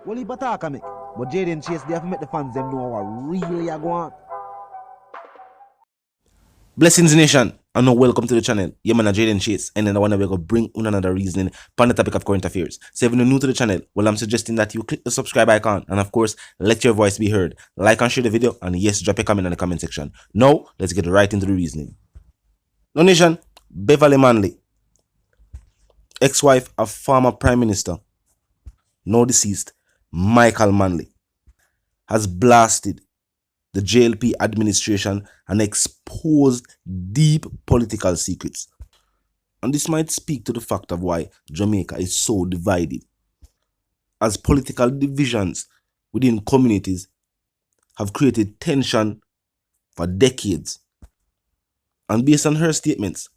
Well, he bataka make. But Jaden Chase, they have to make the fans them know what really are going on. Blessings Nation, and now welcome to the channel. Yeah, man, Jaden Chase, and then I want to bring another reasoning on the topic of current affairs. So if you're new to the channel, well, I'm suggesting that you click the subscribe icon, and of course, let your voice be heard. Like and share the video, and yes, drop a comment in the comment section. Now, let's get right into the reasoning. Now, Nation, Beverly Manley, ex-wife of former Prime Minister, now deceased, Michael Manley, has blasted the JLP administration and exposed deep political secrets. And this might speak to the fact of why Jamaica is so divided, as political divisions within communities have created tension for decades. And based on her statements,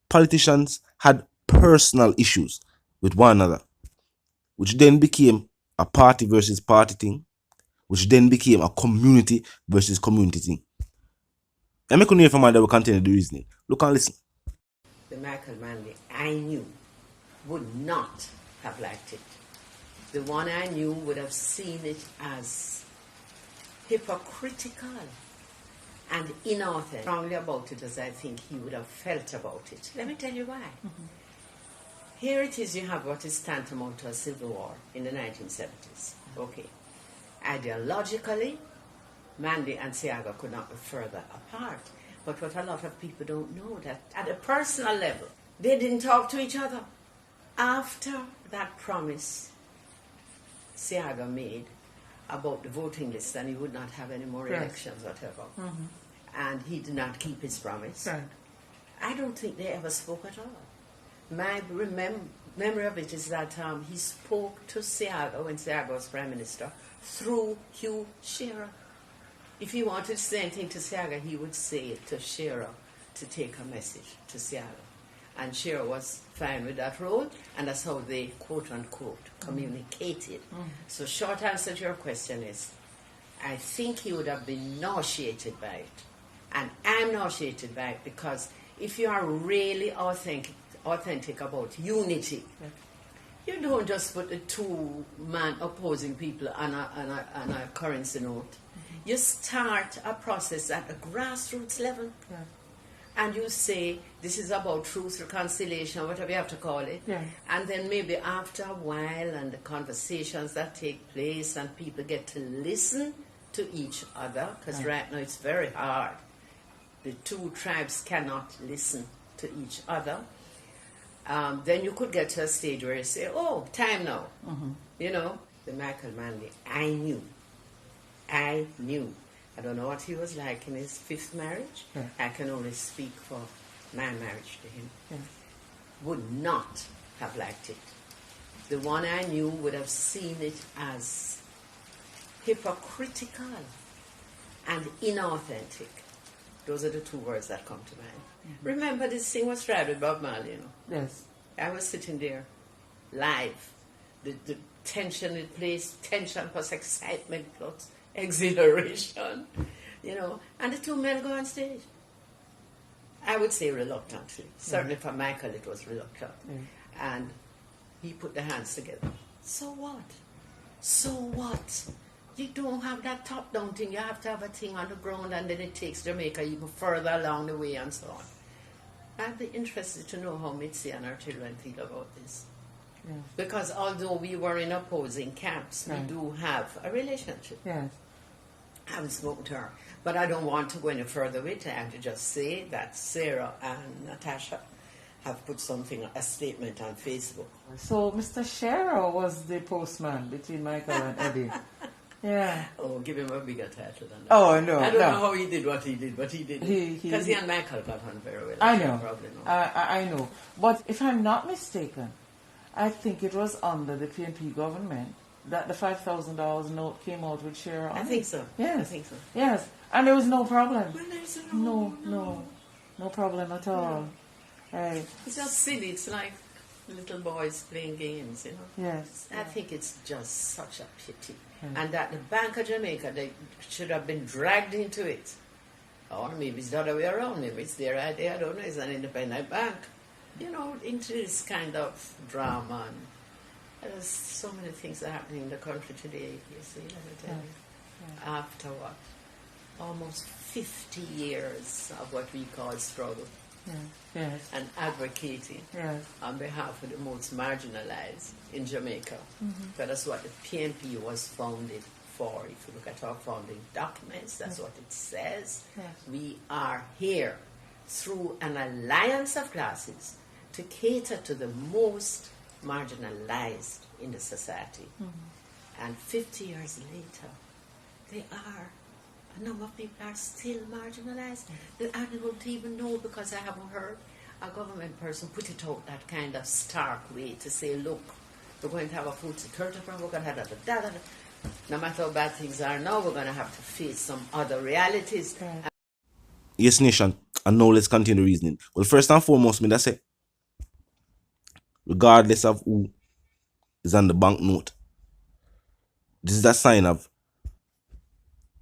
politicians had personal issues with one another, which then became a party versus party thing, which then became a community versus community thing. And I couldn't hear from her that will continue the reasoning. Look and listen. The Michael Manley I knew would not have liked it. The one I knew would have seen it as hypocritical and inauthentic. Strongly about it as I think he would have felt about it. Let me tell you why. Here it is, you have what is tantamount to a civil war in the 1970s. Okay. Ideologically, Manley and Seaga could not be further apart. But what a lot of people don't know, that at a personal level, they didn't talk to each other. After that promise Seaga made about the voting list, and he would not have any more elections, whatever, and he did not keep his promise, I don't think they ever spoke at all. My memory of it is that he spoke to Seaga when Seaga was Prime Minister through Hugh Shearer. If he wanted to say anything to Seaga, he would say it to Shearer to take a message to Seaga. And Shearer was fine with that role, and that's how they, quote-unquote, communicated. So short answer to your question is, I think he would have been nauseated by it. And I'm nauseated by it because if you are really authentic about unity, you don't just put the two-man opposing people on a currency note. You start a process at a grassroots level. And you say, this is about truth, reconciliation, whatever you have to call it. And then maybe after a while, and the conversations that take place, and people get to listen to each other, because right now it's very hard. The two tribes cannot listen to each other. Then you could get to a stage where you say, oh, time now. You know, the Michael Manley, I knew. I don't know what he was like in his fifth marriage. I can only speak for my marriage to him. Would not have liked it. The one I knew would have seen it as hypocritical and inauthentic. Those are the two words that come to mind. Remember, this thing was tried with Bob Marley, you know. Yes. I was sitting there, live. The tension in place, tension plus excitement plus exhilaration, you know. And the two men go on stage. I would say reluctantly. Certainly for Michael it was reluctant. And he put the hands together. So what? So what? You don't have that top-down thing. You have to have a thing on the ground, and then it takes Jamaica even further along the way and so on. I'd be interested to know how Mitzi and her children feel about this. Because although we were in opposing camps, we do have a relationship. I haven't spoken to her. But I don't want to go any further with it. I have to just say that Sarah and Natasha have put a statement on Facebook. So Mr. Shearer was the postman between Michael and Eddie. Oh, give him a bigger title than that. Oh, no. I don't know how he did what he did, but he did. Because he and Michael got on very well. I know. I know. But if I'm not mistaken, I think it was under the PNP government that the $5,000 note came out with Shearer on I think so. Yes. I think so. Yes. And there was no problem. Well, there's No problem at all. Right. It's just silly. It's like little boys playing games, you know. Yes. I think it's just such a pity. And that the Bank of Jamaica, they should have been dragged into it. Or maybe it's the other way around. Maybe it's their idea. I don't know. It's an independent bank. You know, into this kind of drama. And There's so many things that are happening in the country today, you see, let me tell you. After what? Almost 50 years of what we call struggle Yes. and advocating on behalf of the most marginalized in Jamaica. So that's what the PNP was founded for. If you look at our founding documents, that's what it says. We are here through an alliance of classes to cater to the most marginalized in the society. And 50 years later, a number of people are still marginalized. I don't even know, because I haven't heard a government person put it out that kind of stark way to say, look, we're going to have a food security program, we're going to have da. No matter how bad things are now, we're going to have to face some other realities. Yes, nation. And now let's continue the reasoning. Well, first and foremost, me that say, regardless of who is on the banknote, this is a sign of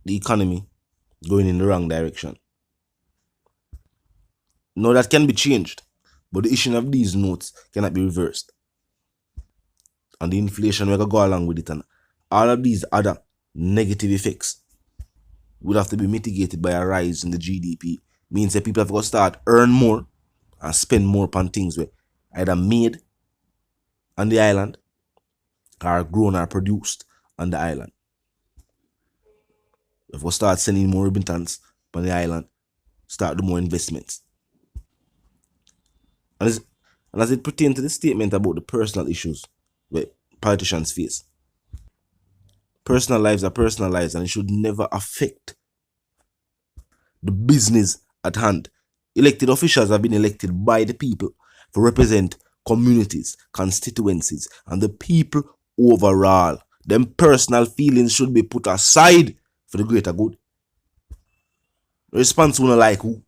the economy going in the wrong direction. Now that can be changed, but the issue of these notes cannot be reversed. And the inflation will go along with it, and all of these other negative effects will have to be mitigated by a rise in the GDP. Means that people have got to start earn more and spend more upon things where either made on the island or grown or produced on the island. If we start sending more remittance on the island, start do more investments. And as it pertains to the statement about the personal issues where politicians face, personal lives are personal lives, and it should never affect the business at hand. Elected officials have been elected by the people to represent communities, constituencies, and the people overall. Them personal feelings should be put aside for the greater good. Response will not like who.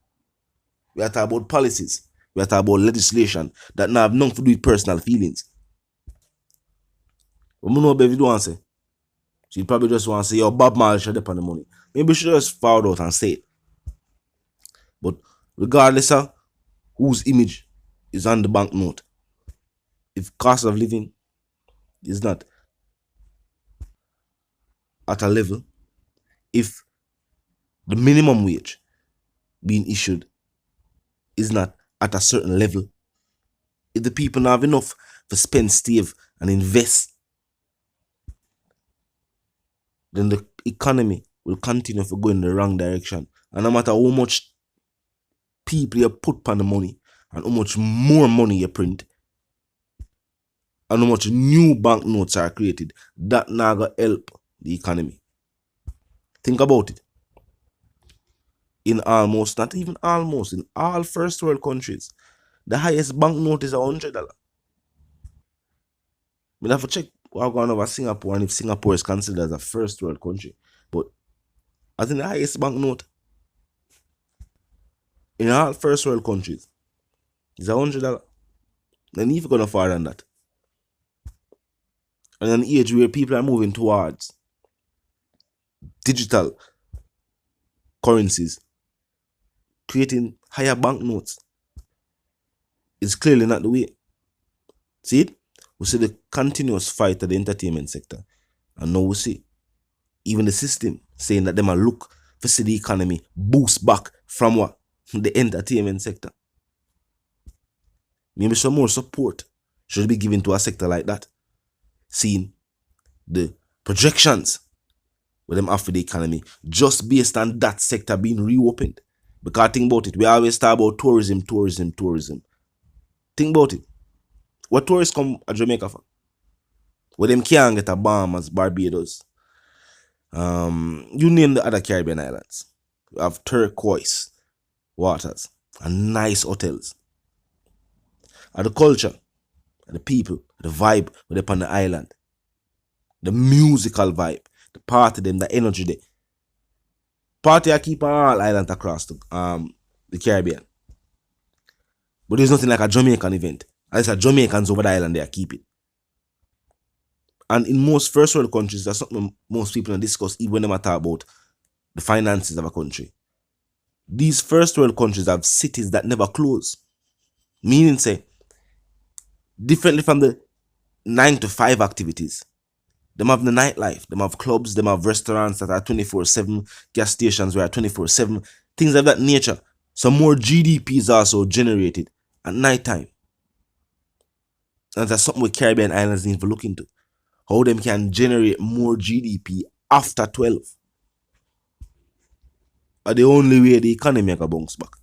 We are talking about policies. We are talking about legislation that now have nothing to do with personal feelings. But I know Bev don't say. She probably just want to say, yo, Bob Marley should depend on the money. Maybe she just found out and say it. But regardless of whose image is on the banknote, if cost of living is not at a level, if the minimum wage being issued is not at a certain level, if the people don't have enough to spend, save, and invest, then the economy will continue to go in the wrong direction. And no matter how much people you put on the money, and how much more money you print, and how much new banknotes are created, that not gonna help the economy. Think about it. In almost, not even almost, in all first world countries, the highest banknote is $100. We'll have to check what going over Singapore and if Singapore is considered as a first world country. But I think the highest banknote in all first world countries is $100. Then if you're gonna far than that. And an age where people are moving towards digital currencies, creating higher banknotes is clearly not the way. See it? We see the continuous fight of the entertainment sector. And now we see even the system saying that they might look to see the economy boost back from what? The entertainment sector. Maybe some more support should be given to a sector like that. Seeing the projections with them after the economy, just based on that sector being reopened. Because think about it, we always talk about tourism. Think about it. What tourists come to Jamaica for? Where them can't get a Bahamas, Barbados. You name the other Caribbean islands. You have turquoise waters and nice hotels. And the culture, and the people, the vibe with them on the island. The musical vibe, the party them, the energy there. Party I keep on all islands across the Caribbean. But there's nothing like a Jamaican event. Unless a Jamaicans over the island there keep it. And in most first world countries, that's something most people discuss even when they talk about the finances of a country. These first world countries have cities that never close. Meaning say, differently from the 9 to 5 activities. Them have the nightlife, them have clubs, them have restaurants that are 24/7, gas stations where are 24/7, things of that nature. So more GDP is also generated at night time. And that's something with Caribbean islands need to look into. How them can generate more GDP after 12. Are the only way the economy can bounce back.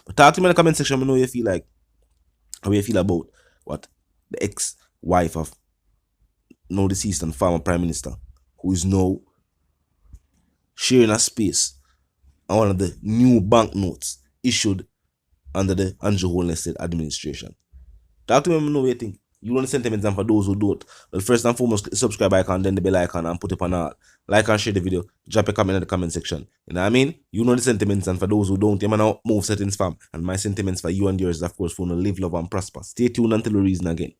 But talk to me in the comment section. I know you feel like, how you feel about what the ex-wife of now deceased and former prime minister, who is now sharing a space on one of the new banknotes issued under the Holness administration. Talk to me, know what you think. You want the sentiments, and for those who don't, well, first and foremost, click the subscribe icon, then the bell icon, and put it on all. Like and share the video. Drop a comment in the comment section. You know what I mean? You know the sentiments, and for those who don't, you might not move settings, fam. And my sentiments for you and yours is, of course, for to live, love, and prosper. Stay tuned until we reason again.